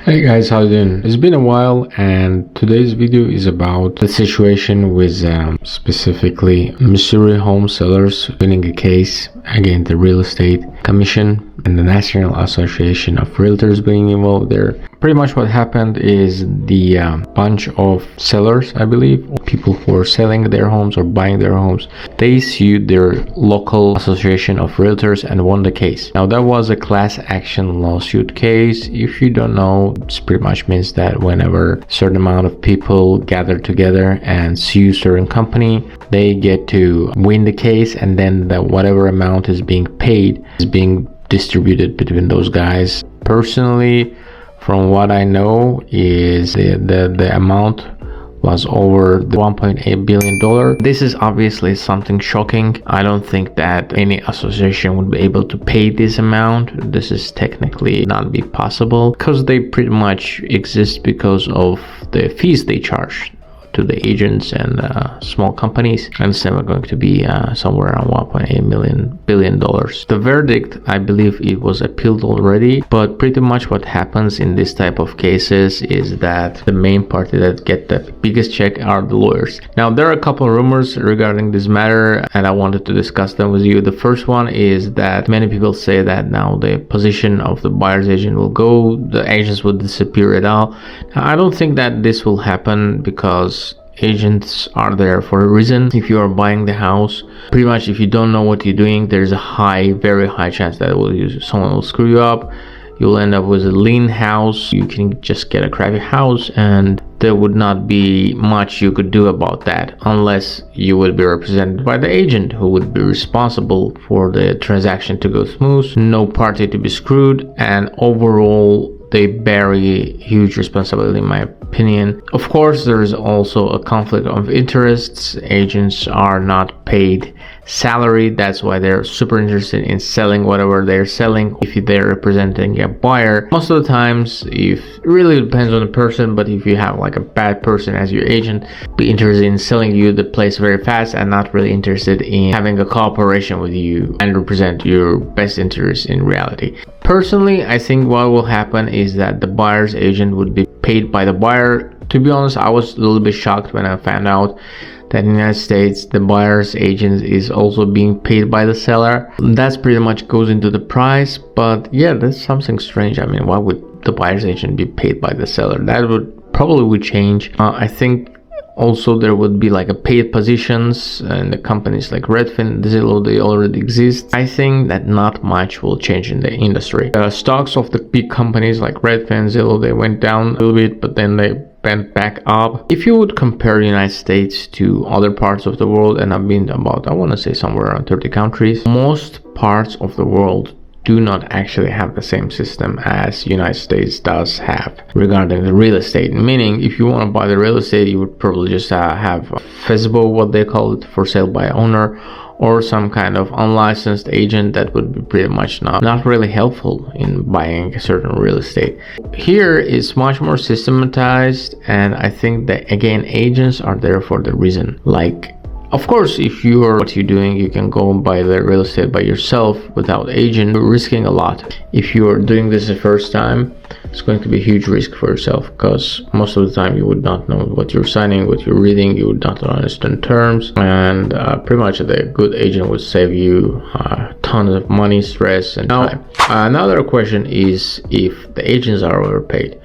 Hey guys, how you doing? It's been a while, and today's video is about the situation with specifically Missouri home sellers winning a case against the Real Estate Commission and the National Association of Realtors being involved there. Pretty much what happened is the bunch of sellers, I believe, people who are selling their homes or buying their homes, they sued their local association of realtors and won the case. Now that was a class action lawsuit case. If you don't know, it pretty much means that whenever a certain amount of people gather together and sue certain company, they get to win the case, and then whatever amount is being paid is being distributed between those guys. Personally, from what I know, is the amount was over the $1.8 billion. This is obviously something shocking. I don't think that any association would be able to pay this amount. This is technically not be possible because they pretty much exist because of the fees they charge to the agents and small companies, and it's never going to be somewhere around $1.8 billion. The verdict, I believe it was appealed already, but pretty much what happens in this type of cases is that the main party that get the biggest check are the lawyers. Now there are a couple of rumors regarding this matter, and I wanted to discuss them with you. The first one is that many people say that now the position of the buyer's agent will go, the agents will disappear at all. Now, I don't think that this will happen because agents are there for a reason. If you are buying the house, pretty much if you don't know what you're doing, there's a very high chance that someone will screw you up. You'll end up with a lean house. You can just get a crappy house, and there would not be much you could do about that unless you would be represented by the agent who would be responsible for the transaction to go smooth, no party to be screwed, and overall they bear a huge responsibility in my opinion. Of course, there is also a conflict of interests. Agents are not paid salary. That's why they're super interested in selling whatever they're selling. If they're representing a buyer, most of the times, it really depends on the person, but if you have like a bad person as your agent, be interested in selling you the place very fast and not really interested in having a cooperation with you and represent your best interest in reality. Personally, I think what will happen is that the buyer's agent would be paid by the buyer. To be honest, I was a little bit shocked when I found out that in the United States the buyer's agent is also being paid by the seller. That's pretty much goes into the price, but yeah, that's something strange. I mean, why would the buyer's agent be paid by the seller? That would change. I think also there would be like a paid positions, and the companies like Redfin, Zillow, they already exist. I think that not much will change in the industry. Stocks of the big companies like Redfin, Zillow, they went down a little bit, but then they went back up. If you would compare the United States to other parts of the world, and I've been about, I want to say somewhere around 30 countries, most parts of the world do not actually have the same system as United States does have regarding the real estate. Meaning, if you want to buy the real estate, you would probably just have a FSBO, what they call it, for sale by owner, or some kind of unlicensed agent that would be pretty much not really helpful in buying a certain real estate. Here is much more systematized, and I think that again, agents are there for the reason. Like, of course, if what you're doing, you can go and buy the real estate by yourself without agent. You're risking a lot. If you're doing this the first time, it's going to be a huge risk for yourself, because most of the time you would not know what you're signing, what you're reading, you would not understand terms, and pretty much the good agent would save you tons of money, stress, and time. Another question is if the agents are overpaid.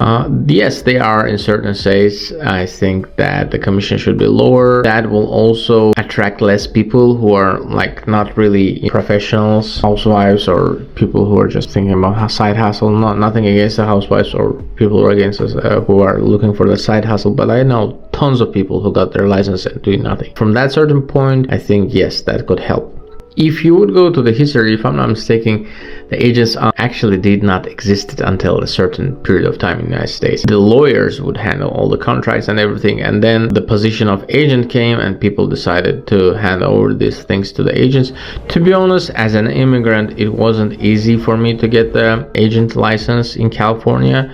Yes, they are in certain states. I think that the commission should be lower. That will also attract less people who are like not really professionals, housewives, or people who are just thinking about side hustle. Nothing against the housewives or people who are against us who are looking for the side hustle, but I know tons of people who got their license and doing nothing. From that certain point, I think yes, that could help. If you would go to the history, if I'm not mistaken, the agents actually did not exist until a certain period of time in the United States. The lawyers would handle all the contracts and everything, and then the position of agent came and people decided to hand over these things to the agents. To be honest, as an immigrant, it wasn't easy for me to get the agent license in California.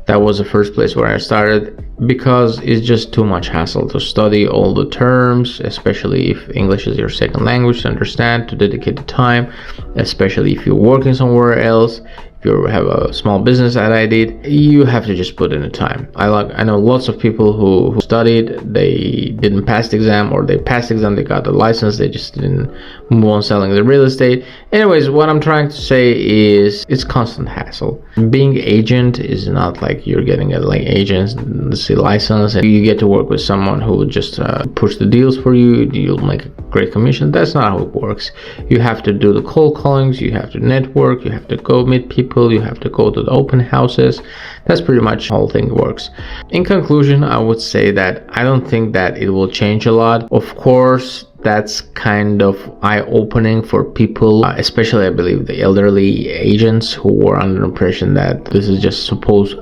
That was the first place where I started, because it's just too much hassle to study all the terms, especially if English is your second language, to understand, to dedicate the time, especially if you're working somewhere else. if you have a small business that I did, you have to just put in the time. I know lots of people who studied, they didn't pass the exam, or they passed the exam, they got the license, they just didn't move on selling the real estate. Anyways, what I'm trying to say is it's constant hassle. Being agent is not like you're getting a agent's license and you get to work with someone who will just push the deals for you. You'll make a great commission. That's not how it works. You have to do the cold callings, you have to network, you have to go meet people, you have to go to the open houses. That's pretty much how the thing works. In conclusion, I would say that I don't think that it will change a lot. Of course, that's kind of eye-opening for people, especially I believe the elderly agents who were under the impression that this is just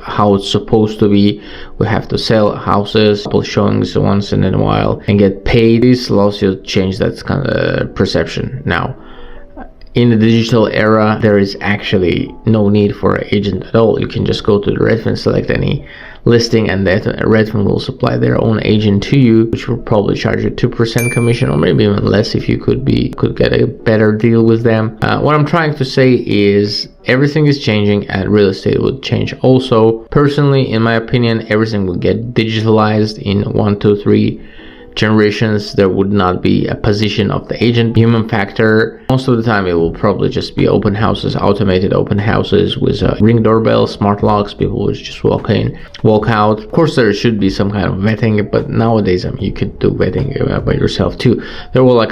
how it's supposed to be. We have to sell houses, people showings once in a while and get paid. This allows you to change that kind of perception. Now, in the digital era, there is actually no need for an agent at all. You can just go to the Redfin, select any listing, and that Redfin will supply their own agent to you, which will probably charge you 2% commission, or maybe even less if you could get a better deal with them. What I'm trying to say is everything is changing, and real estate will change also. Personally, in my opinion, everything will get digitalized in 1, 2, 3 generations. There would not be a position of the agent. Human factor, most of the time it will probably just be open houses, automated open houses with a ring doorbell, smart locks. People will just walk in, walk out. Of course, there should be some kind of vetting, but nowadays you could do vetting by yourself too. There were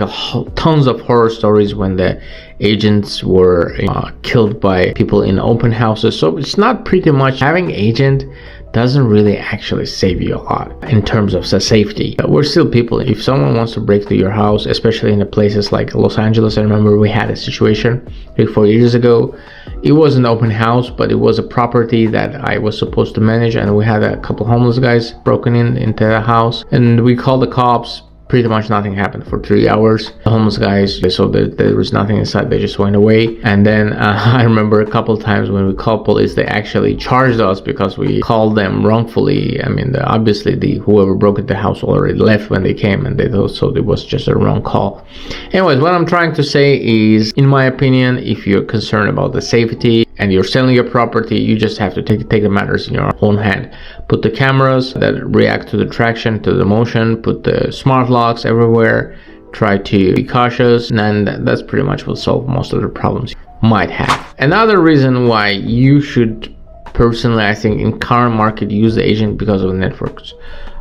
tons of horror stories when the agents were killed by people in open houses. So it's not pretty much having agent doesn't really actually save you a lot in terms of safety. But we're still people. If someone wants to break to your house, especially in the places like Los Angeles, I remember we had a situation 3-4 years ago. It was an open house, but it was a property that I was supposed to manage, and we had a couple homeless guys broken into the house, and we called the cops. Pretty much nothing happened for 3 hours. The homeless guys, they saw that there was nothing inside, they just went away. And then I remember a couple of times when we called police, they actually charged us because we called them wrongfully. I mean, obviously whoever broke into the house already left when they came, and they thought so it was just a wrong call. Anyways, what I'm trying to say is, in my opinion, if you're concerned about the safety and you're selling your property, you just have to take the matters in your own hand. Put the cameras that react to the traction, to the motion, put the smart locks everywhere, try to be cautious, and that's pretty much will solve most of the problems you might have. Another reason why you should, personally, I think, in current market, use the agent because of the networks.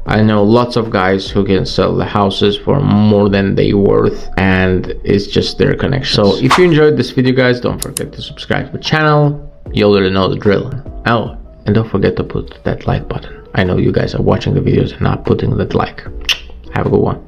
I know lots of guys who can sell the houses for more than they worth, and it's just their connection. So if you enjoyed this video, guys, don't forget to subscribe to the channel. You already know the drill. Oh, and don't forget to put that like button. I know you guys are watching the videos and not putting that like. Have a good one.